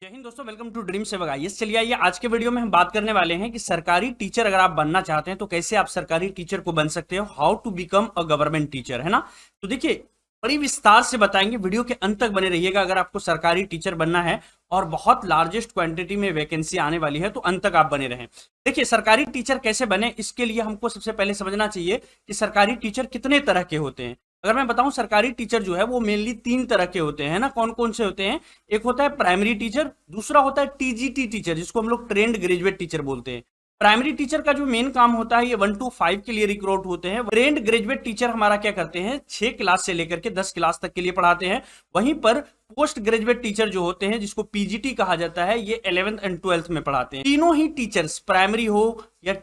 जय हिंद दोस्तों, welcome to dream सेवक आईएएस। चलिए आइए आज के वीडियो में हम बात करने वाले हैं कि सरकारी टीचर अगर आप बनना चाहते हैं तो कैसे आप सरकारी टीचर को बन सकते हो। How to become a government teacher, है ना। तो देखिए बड़ी विस्तार से बताएंगे, वीडियो के अंत तक बने रहिएगा अगर आपको सरकारी टीचर बनना है और बहुत लार्जेस्ट क्वांटिटी में वैकेंसी आने वाली है तो अंत तक आप बने रहें। देखिए सरकारी टीचर कैसे बने, इसके लिए हमको सबसे पहले समझना चाहिए कि सरकारी टीचर कितने तरह के होते हैं। अगर मैं बताऊं सरकारी टीचर जो है वो मेनली 3 तरह के होते हैं ना। कौन कौन से होते हैं? एक होता है प्राइमरी टीचर, दूसरा होता है टीजीटी टीचर जिसको हम लोग ट्रेंड ग्रेजुएट टीचर बोलते हैं। प्राइमरी टीचर का जो मेन काम होता है ये 1 to 5 के लिए रिक्रूट होते हैं। ट्रेंड ग्रेजुएट टीचर हमारा क्या करते हैं, 6 क्लास से लेकर के 10 क्लास तक के लिए पढ़ाते हैं। वहीं पर पोस्ट ग्रेजुएट टीचर जो होते हैं जिसको पीजीटी कहा जाता है, ये 11th एंड 12th में पढ़ाते हैं। तीनों ही टीचर्स, प्राइमरी हो या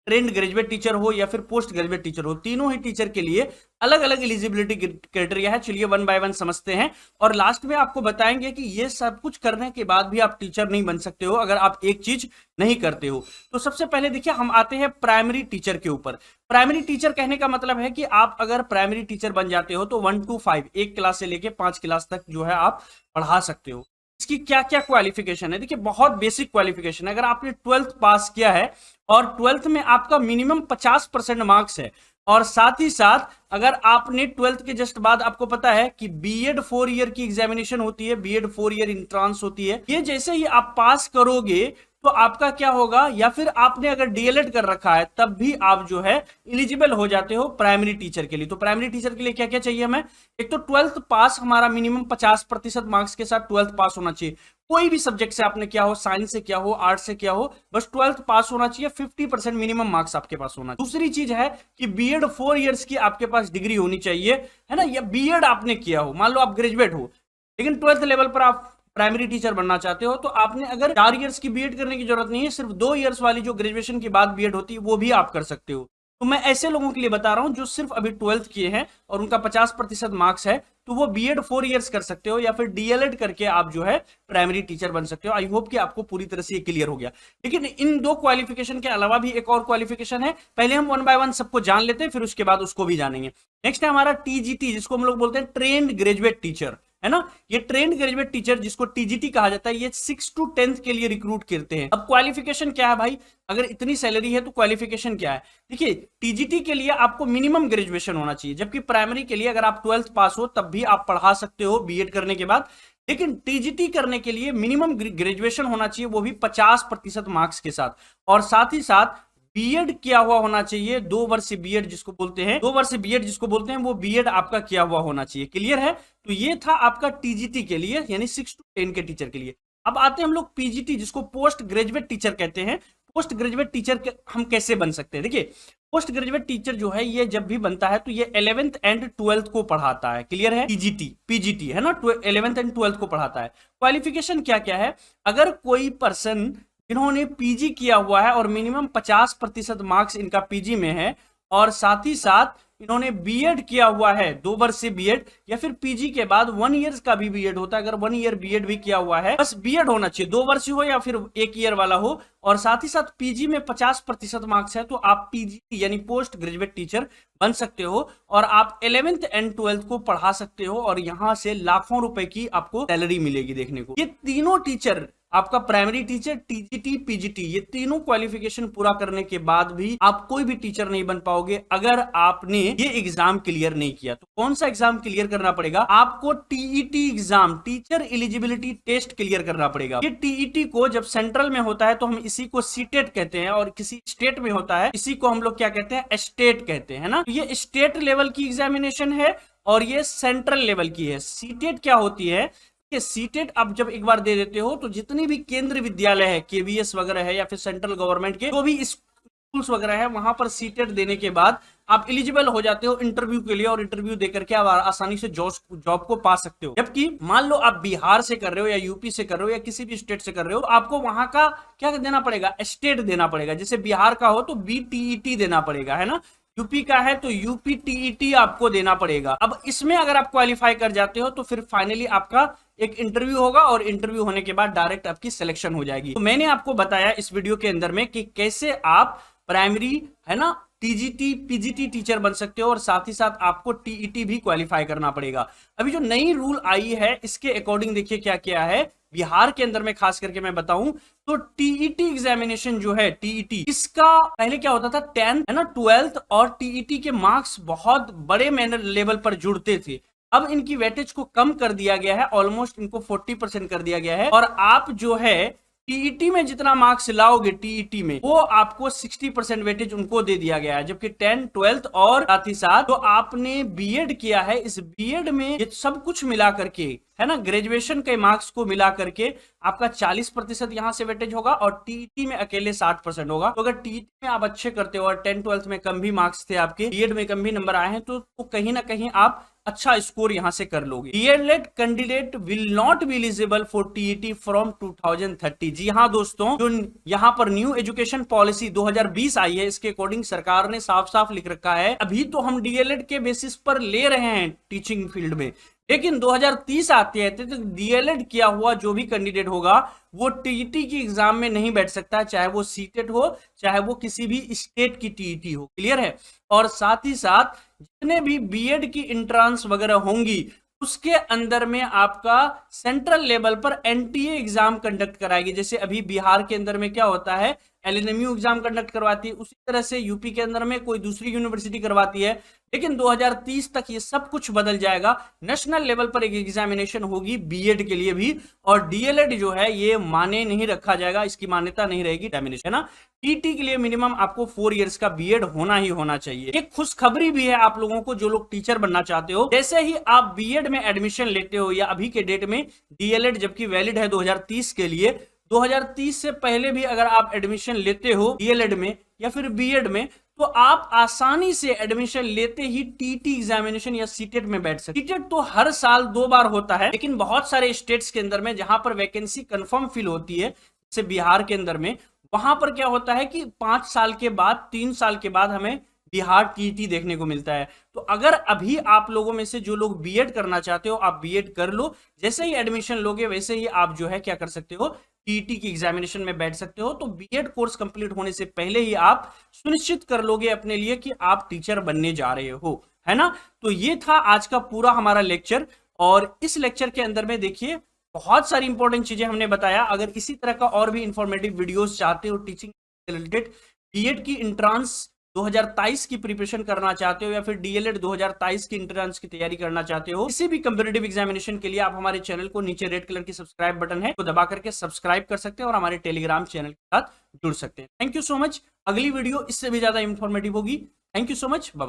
ट्रेंड ग्रेजुएट टीचर हो या फिर पोस्ट ग्रेजुएट टीचर हो, तीनों ही टीचर के लिए अलग अलग एलिजिबिलिटी क्राइटेरिया है। चलिए 1 by 1 समझते हैं और लास्ट में आपको बताएंगे कि ये सब कुछ करने के बाद भी आप टीचर नहीं बन सकते हो अगर आप एक चीज नहीं करते हो। तो सबसे पहले देखिए हम आते हैं प्राइमरी टीचर के ऊपर। प्राइमरी टीचर कहने का मतलब है कि आप अगर प्राइमरी टीचर बन जाते हो तो 1 to 5, 1 क्लास से लेके 5 क्लास तक जो है आप पढ़ा सकते हो। इसकी क्या क्या क्वालिफिकेशन है? देखिए बहुत बेसिक क्वालिफिकेशन है। अगर आपने 12th पास किया है और 12th में आपका मिनिमम 50% मार्क्स है और साथ ही साथ अगर आपने 12th के जस्ट बाद आपको पता है कि बीएड 4 ईयर की एग्जामिनेशन होती है, बीएड 4 ईयर इंट्रांस होती है, ये जैसे ही आप पास करोगे तो आपका क्या होगा, या फिर आपने अगर डीएलएड कर रखा है तब भी आप जो है एलिजिबल हो जाते हो प्राइमरी टीचर के लिए। तो प्राइमरी टीचर के लिए क्या क्या चाहिए हमें? एक तो 12th पास, हमारा मिनिमम 50% मार्क्स के साथ 12th पास होना चाहिए। कोई भी सब्जेक्ट से आपने क्या हो, साइंस से क्या हो, आर्ट्स से क्या हो, बस 12th पास होना चाहिए। 50% मिनिमम मार्क्स आपके पास होना चाहिए। दूसरी चीज है कि बीएड 4 इयर्स की आपके पास डिग्री होनी चाहिए, है ना। या बीएड आपने किया हो, मान लो आप ग्रेजुएट हो लेकिन 12th लेवल पर आप प्राइमरी टीचर बनना चाहते हो तो आपने अगर 4 इयर्स की बीएड करने की जरूरत नहीं है, सिर्फ 2 इयर्स वाली जो ग्रेजुएशन के बाद बीएड होती है वो भी आप कर सकते हो। तो मैं ऐसे लोगों के लिए बता रहा हूं जो सिर्फ अभी 12th किए हैं और उनका 50% मार्क्स है, तो वो बीएड 4 इयर्स कर सकते हो या फिर डीएलएड करके आप जो है प्राइमरी टीचर बन सकते हो। आई होप कि आपको पूरी तरह से ये क्लियर हो गया। लेकिन इन दो क्वालिफिकेशन के अलावा भी एक और क्वालिफिकेशन है। पहले हम 1 by 1 सबको जान लेते हैं, फिर उसके बाद उसको भी जानेंगे। नेक्स्ट है हमारा टीजीटी, जिसको हम लोग बोलते हैं ट्रेंड ग्रेजुएट टीचर, है ना। ये ट्रेंड ग्रेजुएट टीचर जिसको टीजीटी कहा जाता है, ये 6 to 10th के लिए रिक्रूट करते हैं। अब क्वालिफिकेशन क्या है भाई? अगर इतनी सैलरी है तो क्वालिफिकेशन क्या है? देखिए टीजीटी के लिए आपको मिनिमम ग्रेजुएशन होना चाहिए, जबकि प्राइमरी के लिए अगर आप 12th पास हो तब भी आप पढ़ा सकते हो बीएड करने के बाद। लेकिन टीजीटी करने के लिए मिनिमम ग्रेजुएशन होना चाहिए, वो भी 50% मार्क्स के साथ, और साथ ही साथ बीएड किया हुआ होना चाहिए। 2 वर्ष बीएड जिसको बोलते हैं, 2 वर्ष बीएड जिसको बोलते हैं, वो बीएड आपका किया हुआ होना चाहिए। क्लियर है? तो ये था आपका टीजीटी के लिए, यानी 6 to 10 के टीचर के लिए। अब आते हैं हम लोग पीजीटी, जिसको पोस्ट ग्रेजुएट टीचर कहते हैं। पोस्ट ग्रेजुएट टीचर हम कैसे बन सकते हैं? देखिए पोस्ट ग्रेजुएट टीचर जो है ये जब भी बनता है तो ये 11th एंड 12th को पढ़ाता है। क्लियर है? पीजीटी है ना, 11th एंड 12th को पढ़ाता है। क्वालिफिकेशन क्या क्या है? अगर कोई पर्सन इन्होंने पीजी किया हुआ है और मिनिमम 50% मार्क्स इनका पीजी में है, और साथ ही साथ इन्होंने बीएड किया हुआ है, 2 वर्ष से बीएड, या फिर पीजी के बाद 1 ईयर का भी बीएड होता है। अगर 1 ईयर बीएड भी किया हुआ है, बस बीएड होना चाहिए, 2 वर्ष हो या फिर 1 ईयर वाला हो, और साथ ही साथ पीजी में 50% मार्क्स है, तो आप पीजी यानी पोस्ट ग्रेजुएट टीचर बन सकते हो और आप 11th एंड 12th को पढ़ा सकते हो और यहां से लाखों रुपए की आपको सैलरी मिलेगी देखने को। ये तीनों टीचर, आपका प्राइमरी टीचर, टीजीटी, पीजीटी, ये तीनों क्वालिफिकेशन पूरा करने के बाद भी आप कोई भी टीचर नहीं बन पाओगे अगर आपने ये एग्जाम क्लियर नहीं किया। तो कौन सा एग्जाम क्लियर करना पड़ेगा? आपको TET exam, teacher eligibility test clear करना पड़ेगा। ये टीईटी को जब सेंट्रल में होता है तो हम इसी को सीटेट कहते हैं, और किसी स्टेट में होता है इसी को हम लोग क्या कहते हैं, स्टेट कहते हैं ना। ये स्टेट लेवल की एग्जामिनेशन है और ये सेंट्रल लेवल की है। सीटेट क्या होती है? सीटेट आप जब एक बार दे देते हो तो जितनी भी केंद्रीय विद्यालय है, केवीएस वगैरह है, या फिर सेंट्रल गवर्नमेंट के जो भी स्कूल्स वगैरह है, वहां पर सीटेट देने के बाद आप एलिजिबल हो जाते हो इंटरव्यू के लिए, और इंटरव्यू देकर के आप आसानी से जॉब को पा सकते हो। जबकि मान लो आप बिहार से कर रहे हो या यूपी से कर रहे हो या किसी भी स्टेट से कर रहे हो, तो आपको वहां का क्या देना पड़ेगा, स्टेट देना पड़ेगा। जैसे बिहार का हो तो बीटीईटी देना पड़ेगा, है ना। यूपी का है तो यूपी टीईटी आपको देना पड़ेगा। अब इसमें अगर आप क्वालिफाई कर जाते हो तो फिर फाइनली आपका एक इंटरव्यू होगा, और इंटरव्यू होने के बाद डायरेक्ट आपकी सिलेक्शन हो जाएगी। तो मैंने आपको बताया इस वीडियो के अंदर में कि कैसे आप प्राइमरी, है ना, टीजीटी पीजीटी टीचर बन सकते हो और साथ ही साथ आपको टीईटी भी क्वालिफाई करना पड़ेगा। अभी जो नई रूल आई है इसके अकॉर्डिंग देखिए क्या क्या है बिहार के अंदर में, खास करके मैं बताऊं तो टीईटी एग्जामिनेशन जो है, टीईटी इसका पहले क्या होता था, 10th है ना, 12th और टीईटी के मार्क्स बहुत बड़े मैनर लेवल पर जुड़ते थे। अब इनकी वेटेज को कम कर दिया गया है, ऑलमोस्ट इनको 40% कर दिया गया है, और आप जो है टीईटी में जितना मार्क्स लाओगे टीईटी में वो आपको 60% वेटेज उनको दे दिया गया है, जबकि 10th 12th और साथ ही साथ जो आपने बीएड किया है इस बीएड में ये सब कुछ मिला करके है ना, ग्रेजुएशन के मार्क्स को मिला करके आपका 40% यहां से वेटेज होगा और टीईटी में अकेले 60% होगा। तो अगर टीईटी में आप अच्छे करते हो और 10th 12th में कम भी मार्क्स थे आपके, बीएड में कम भी नंबर आए हैं, तो कहीं ना कहीं आप अच्छा स्कोर यहां से कर लोगे। DElEd candidate will not be eligible for TET from 2030। जी हाँ दोस्तों, जो यहां पर न्यू एजुकेशन पॉलिसी 2020 आई है इसके अकॉर्डिंग सरकार ने साफ साफ लिख रखा है अभी तो हम डीएलएड के बेसिस पर ले रहे हैं टीचिंग फील्ड में, लेकिन 2030 आते हैं तो डीएलएड किया हुआ जो भी कैंडिडेट होगा वो टीईटी की एग्जाम में नहीं बैठ सकता, चाहे वो सीटेट हो चाहे वो किसी भी स्टेट की टीईटी हो। क्लियर है? और साथ ही साथ जितने भी बीएड की एंट्रेंस वगैरह होंगी उसके अंदर में आपका सेंट्रल लेवल पर एनटीए एग्जाम कंडक्ट कराएगी। जैसे अभी बिहार के अंदर में क्या होता है, एलएनएमयू एग्जाम कंडक्ट करवाती है, उसी तरह से यूपी के अंदर में कोई दूसरी यूनिवर्सिटी करवाती है। लेकिन 2030 तक ये सब कुछ बदल जाएगा, नेशनल लेवल पर एक एग्जामिनेशन होगी बीएड के लिए भी, और डीएलएड जो है ये माने नहीं रखा जाएगा, इसकी मान्यता नहीं रहेगी एग्जामिनेशन, है ना। टीटी के लिए मिनिमम आपको 4 इयर्स का बीएड होना ही होना चाहिए। एक खुशखबरी भी है आप लोगों को जो लोग टीचर बनना चाहते हो, जैसे ही आप बीएड में एडमिशन लेते हो या अभी के डेट में डीएलएड जबकि वैलिड है 2030 के लिए, 2030 से पहले भी अगर आप एडमिशन लेते हो डीएलएड में या फिर बीएड में तो आप आसानी से एडमिशन लेते ही टीटी एग्जामिनेशन या सीटेट में बैठ सकते। सीटेट तो हर साल 2 बार होता है, लेकिन बहुत सारे स्टेट्स के अंदर में जहां पर वैकेंसी कंफर्म फिल होती है, जैसे बिहार के अंदर में, वहां पर क्या होता है कि 5 साल के बाद 3 साल के बाद हमें बिहार टीटी देखने को मिलता है। तो अगर अभी आप लोगों में से जो लोग बीएड करना चाहते हो आप बीएड कर लो, जैसे ही एडमिशन लोगे वैसे ही आप जो है क्या कर सकते हो, टीटी की एग्जामिनेशन में बैठ सकते हो। तो बीएड कोर्स कंप्लीट होने से पहले ही आप सुनिश्चित कर लोगे अपने लिए कि आप टीचर बनने जा रहे हो, है ना। तो ये था आज का पूरा हमारा लेक्चर, और इस लेक्चर के अंदर में देखिए बहुत सारी इंपॉर्टेंट चीजें हमने बताया। अगर इसी तरह का और भी इंफॉर्मेटिव वीडियोस चाहते हो टीचिंग रिलेटेड, बीएड की एंट्रेंस 2023 की प्रिपरेशन करना चाहते हो या फिर डीएलएड 2023 की एंट्रेंस की तैयारी करना चाहते हो, किसी भी कंपैरेटिव एग्जामिनेशन के लिए आप हमारे चैनल को नीचे रेड कलर की सब्सक्राइब बटन है तो दबा करके सब्सक्राइब कर सकते हैं और हमारे टेलीग्राम चैनल के साथ जुड़ सकते हैं। Thank you so much. अगली वीडियो इससे भी ज्यादा इंफॉर्मेटिव होगी। Thank you so much. Bye bye.